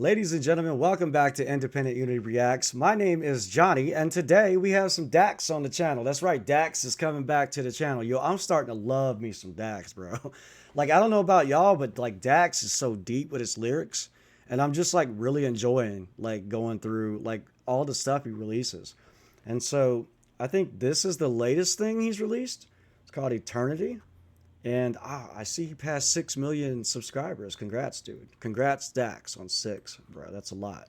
Ladies and gentlemen, welcome back to Independent Unity Reacts. My name is Johnny, and today we have some DAX on the channel. That's right, DAX is coming back to the channel. Yo, I'm starting to love me some DAX, bro. Like, I don't know about y'all, but like DAX is so deep with its lyrics, and I'm just like really enjoying like going through like all the stuff he releases. And so I think this is the latest thing he's released. It's called Eternity. And I see he passed 6 million subscribers. Congrats, dude. Congrats, Dax, on 6, bro. That's a lot.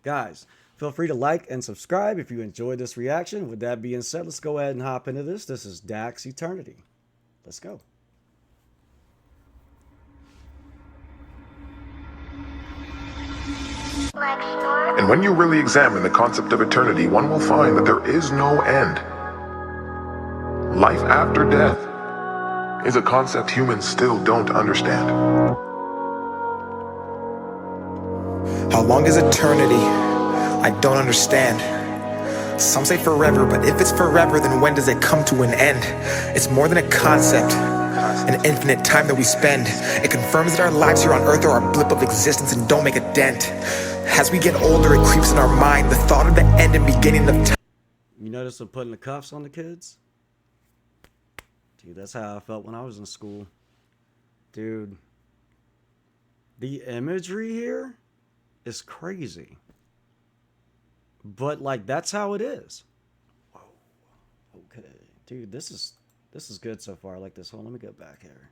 Guys, feel free to like and subscribe if you enjoyed this reaction. With that being said, let's go ahead and hop into this. This is Dax Eternity. Let's go. And when you really examine the concept of eternity, one will find that there is no end. Life after death is a concept humans still don't understand. How long is eternity? I don't understand. Some say forever, but if it's forever, then when does it come to an end? It's more than a concept, an infinite time that we spend. It confirms that our lives here on earth are a blip of existence and don't make a dent. As we get older, it creeps in our mind, the thought of the end and beginning of time. You notice I'm putting the cuffs on the kids? Dude, that's how I felt when I was in school. Dude, the imagery here is crazy. But like, that's how it is. Whoa. Okay. Dude, this is good so far. I like this. Hold on, let me go back here.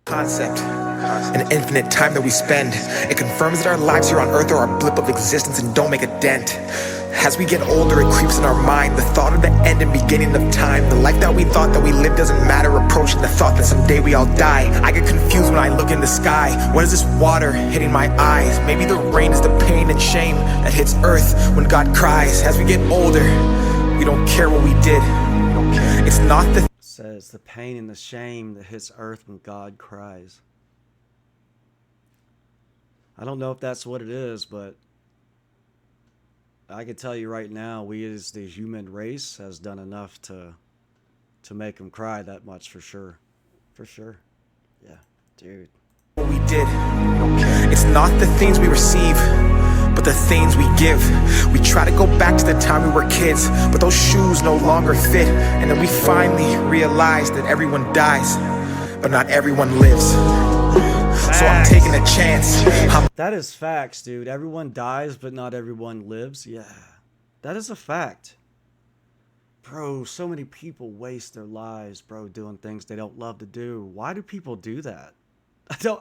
Concept, an infinite time that we spend. It confirms that our lives here on earth are a blip of existence and don't make a dent. As we get older, it creeps in our mind, the thought of the end and beginning of time. The life that we thought that we lived doesn't matter, approaching the thought that someday we all die. I get confused when I look in the sky. What is this water hitting my eyes? Maybe the rain is the pain and shame that hits earth when God cries. As we get older, we don't care what we did. It's not the Says the pain and the shame that hits earth when God cries. I don't know if that's what it is, but I can tell you right now, we as the human race has done enough to make him cry that much, for sure. For sure. Yeah, dude. What we did. It's not the things we receive, but the things we give. We try to go back to the time we were kids, but those shoes no longer fit. And then we finally realize that everyone dies, but not everyone lives. So I'm taking a chance. That is facts, dude. Everyone dies, but not everyone lives. Yeah, that is a fact. Bro, so many people waste their lives, bro, doing things they don't love to do. Why do people do that?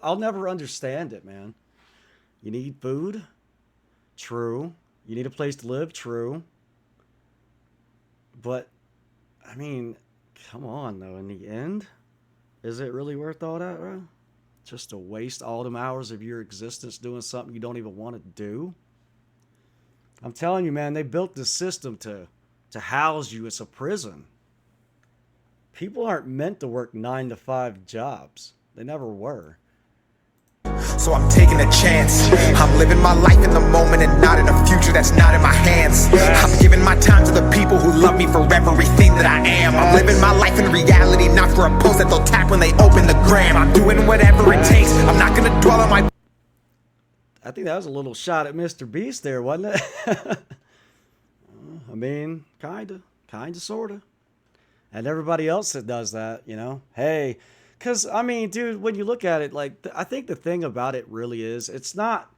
I'll never understand it, man. You need food? True. You need a place to live? True. But, I mean, come on, though. In the end, is it really worth all that, bro? Just to waste all them hours of your existence doing something you don't even want to do? I'm telling you, man, they built this system to house you as a prison. People aren't meant to work 9-to-5 jobs. They never were. So I'm taking a chance. I'm living my life in the moment and not in a future that's not in my hands. I'm giving my time to the people who love me for everything that I am. I'm living my life in reality, not for a post that they'll tap when they open the gram. I'm doing whatever it takes. I'm not gonna dwell on my... I think that was a little shot at Mr. Beast there, wasn't it? I mean, kinda, sorta. And everybody else that does that, you know, hey, because, I mean, dude, when you look at it, like, I think the thing about it really is, it's not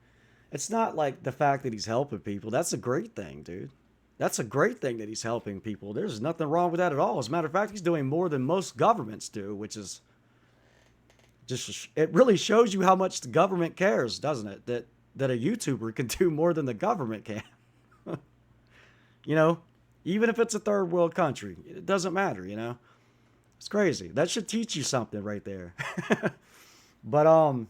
like the fact that he's helping people. That's a great thing, dude. That's a great thing that he's helping people. There's nothing wrong with that at all. As a matter of fact, he's doing more than most governments do, which is just, it really shows you how much the government cares, doesn't it? That a YouTuber can do more than the government can. You know, even if it's a third world country, it doesn't matter, you know. It's crazy. That should teach you something right there. But I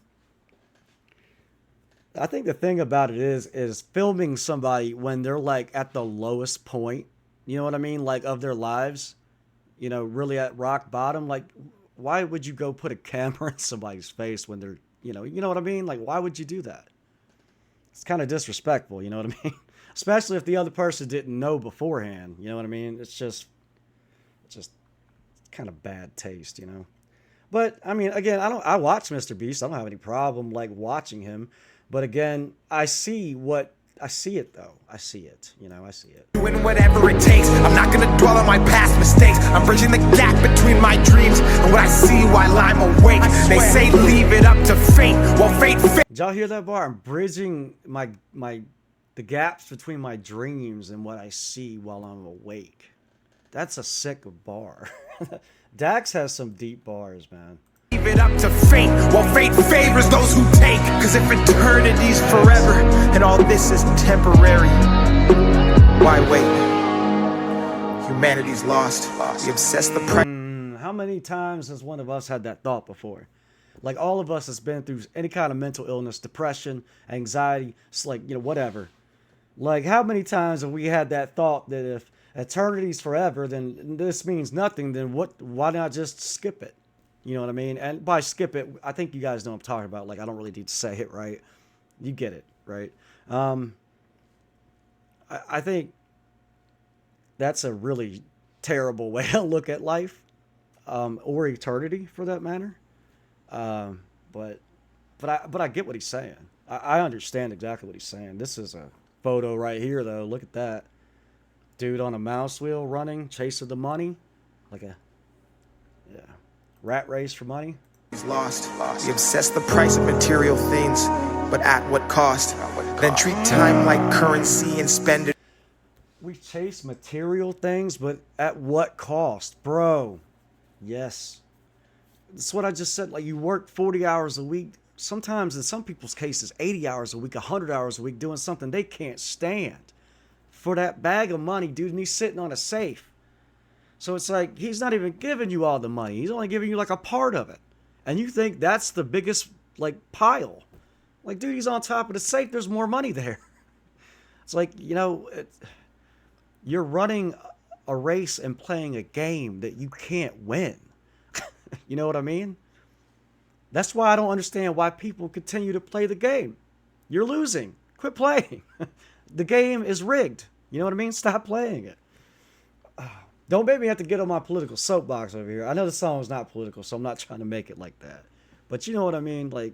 think the thing about it is filming somebody when they're like at the lowest point, you know what I mean, like of their lives, you know, really at rock bottom. Like, why would you go put a camera in somebody's face when they're, you know what I mean? Like, why would you do that? It's kind of disrespectful, you know what I mean? Especially if the other person didn't know beforehand, you know what I mean? It's just kind of bad taste, you know. But I mean, again, I watch Mr. Beast. I don't have any problem like watching him. But again, I see it though. I see it. You know, I see it. Doing whatever it takes. I'm not gonna dwell on my past mistakes. I'm bridging the gap between my dreams and what I see while I'm awake. They say leave it up to fate. Well, fate. Did y'all hear that bar? I'm bridging the gaps between my dreams and what I see while I'm awake. That's a sick bar. DAX has some deep bars, man. Leave it up to fate. Well, fate favors those who take. Cause if eternity's forever and all this is temporary, why wait? Humanity's lost. We obsess the price. How many times has one of us had that thought before? Like all of us has been through any kind of mental illness, depression, anxiety, it's like, you know, whatever. Like how many times have we had that thought that if eternity's forever, then this means nothing, then why not just skip it? You know what I mean? And by skip it, I think you guys know what I'm talking about. Like, I don't really need to say it, right? You get it, right? I think that's a really terrible way to look at life, or eternity for that matter. But I get what he's saying. I understand exactly what he's saying. This is a photo right here, though. Look at that. Dude on a mouse wheel running, chasing the money. Like a, yeah. Rat race for money. He's lost. We obsess the price of material things, but at what cost? Then treat time like currency and spend it. We chase material things, but at what cost? Bro, yes. That's what I just said. Like, you work 40 hours a week. Sometimes, in some people's cases, 80 hours a week, 100 hours a week, doing something they can't stand. For that bag of money, dude, and he's sitting on a safe. So it's like, he's not even giving you all the money. He's only giving you like a part of it. And you think that's the biggest, like, pile. Like, dude, he's on top of the safe. There's more money there. It's like, you know, you're running a race and playing a game that you can't win. You know what I mean? That's why I don't understand why people continue to play the game. You're losing. Quit playing. The game is rigged. You know what I mean? Stop playing it. Don't make me have to get on my political soapbox over here. I know the song is not political, so I'm not trying to make it like that. But you know what I mean? Like,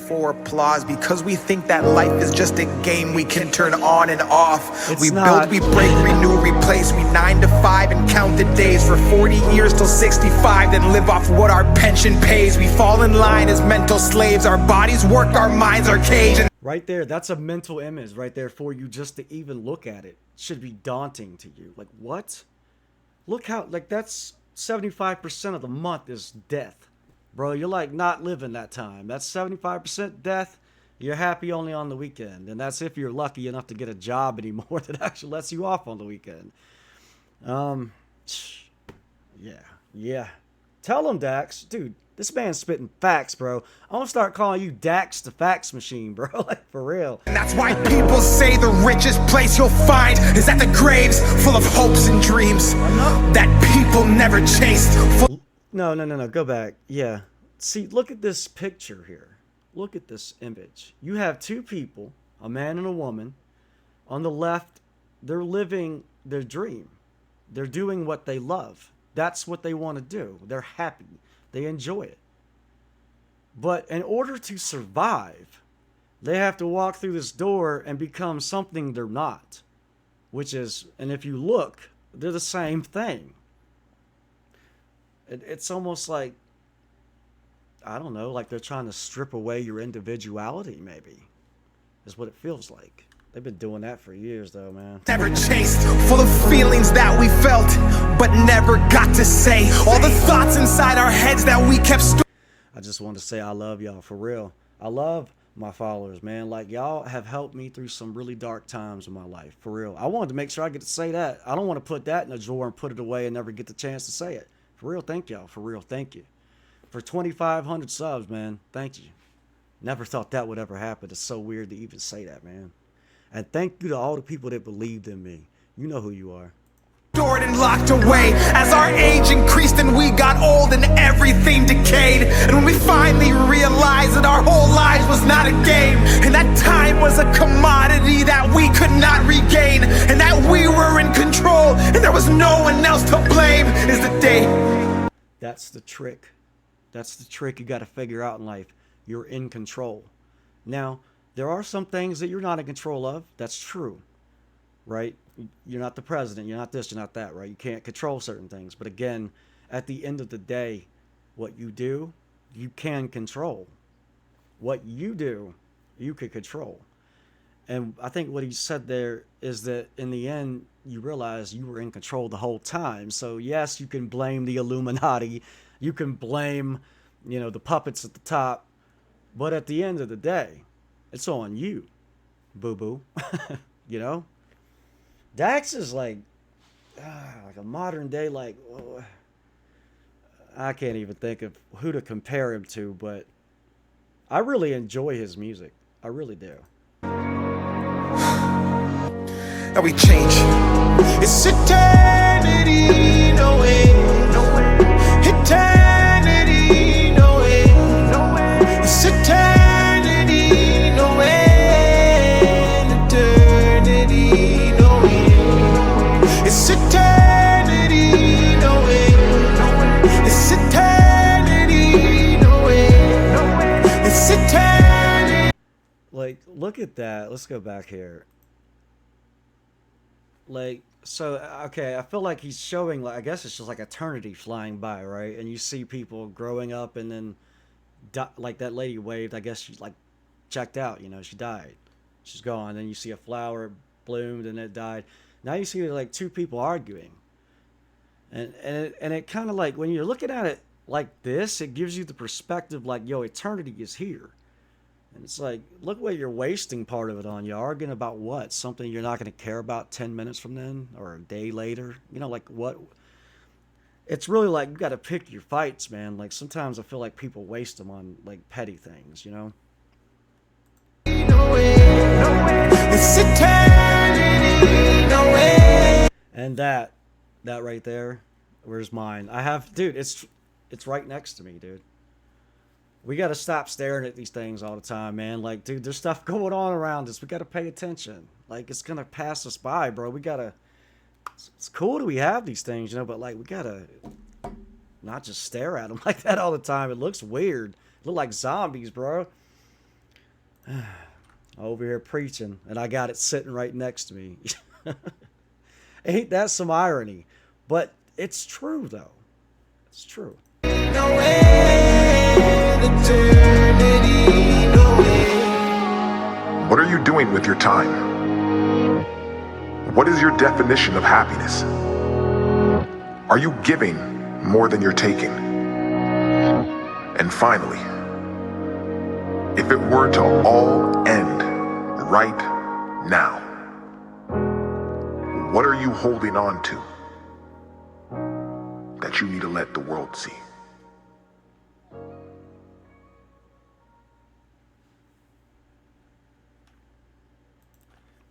for applause because we think that life is just a game we can turn on and off. It's we not. build, we break, renew, replace. We 9 to 5 and count the days for 40 years till 65, then live off what our pension pays. We fall in line as mental slaves. Our bodies work, our minds are caged. right there, that's a mental image right there for you just to even look at it. Should be daunting to you. Like, what? Look how, like, that's 75% of the month is death. Bro, you're like not living that time. That's 75% death. You're happy only on the weekend. And that's if you're lucky enough to get a job anymore that actually lets you off on the weekend. Yeah. Tell him, Dax. Dude, this man's spitting facts, bro. I'm gonna start calling you Dax the fax machine, bro. Like, for real. And that's why people say the richest place you'll find is at the graves full of hopes and dreams that people never chased. No. Go back. Yeah. See, look at this picture here. Look at this image. You have two people, a man and a woman. On the left, they're living their dream. They're doing what they love. That's what they want to do. They're happy. They enjoy it. But in order to survive, they have to walk through this door and become something they're not. Which is, and if you look, they're the same thing. It's almost like, I don't know, like they're trying to strip away your individuality, maybe, is what it feels like. They've been doing that for years, though, man. Never chased, full of feelings that we felt, but never got to say. All the thoughts inside our heads that we kept I just want to say I love y'all, for real. I love my followers, man. Like, y'all have helped me through some really dark times in my life, for real. I wanted to make sure I get to say that. I don't want to put that in a drawer and put it away and never get the chance to say it. For real, thank y'all. For real, thank you. For 2,500 subs, man, thank you. Never thought that would ever happen. It's so weird to even say that, man. And thank you to all the people that believed in me. You know who you are. stored and locked away. As our age increased and we got old and everything decayed. And when we finally realized that our whole lives was not a game, and that time was a commodity that we could not regain, and that we were in control and there was no one else to blame, is the day. That's the trick. That's the trick you got to figure out in life. You're in control. Now, there are some things that you're not in control of. That's true, right? You're not the president. You're not this. You're not that, right? You can't control certain things. But again, at the end of the day, what you do, you can control. What you do, you can control. And I think what he said there is that in the end, you realize you were in control the whole time. So, yes, you can blame the Illuminati. You can blame, the puppets at the top. But at the end of the day, it's on you, boo boo. you know? DAX is like a modern day, like, I can't even think of who to compare him to, but I really enjoy his music. I really do. Now we change. It's eternity, no way, no way. Eternity, no way, no way. It's eternity, no way. Eternity, no way. It's eternity, no way, no way. It's eternity, no way, no way. It's eternity. Like, look at that. Let's go back here. Like, so okay, I feel like he's showing, like, I guess it's just like eternity flying by, right? And you see people growing up, and then like that lady waved, I guess she's like checked out, she died, she's gone. Then you see a flower bloomed and it died. Now you see like two people arguing, and it kind of, like, when you're looking at it like this, it gives you the perspective like, yo, eternity is here. And it's like, look what you're wasting part of it on. You're arguing about what? Something you're not going to care about 10 minutes from then or a day later? Like what? It's really like you got to pick your fights, man. Like sometimes I feel like people waste them on like petty things, No way, no way. It's eternity, no way. And that right there, where's mine? I have, dude, it's right next to me, dude. We got to stop staring at these things all the time, man. Like, dude, there's stuff going on around us. We got to pay attention. Like, it's going to pass us by, bro. We got to, it's cool that we have these things, but like, we got to not just stare at them like that all the time. It looks weird. Look like zombies, bro. Over here preaching, and I got it sitting right next to me. Ain't that some irony? But it's true, though. It's true. No way, eternity, no way. What are you doing with your time? What is your definition of happiness? Are you giving more than you're taking? And finally, if it were to all end right now, what are you holding on to that you need to let the world see?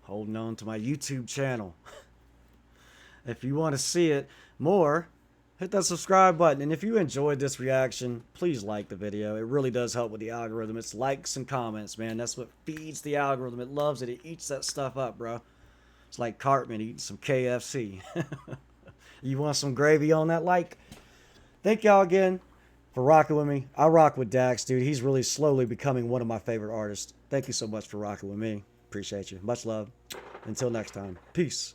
Holding on to my YouTube channel. If you want to see it more, hit that subscribe button. And if you enjoyed this reaction, please like the video. It really does help with the algorithm. It's likes and comments, man. That's what feeds the algorithm. It loves it. It eats that stuff up, bro. It's like Cartman eating some KFC. You want some gravy on that like? Thank y'all again for rocking with me. I rock with DAX, dude. He's really slowly becoming one of my favorite artists. Thank you so much for rocking with me. Appreciate you. Much love. Until next time. Peace.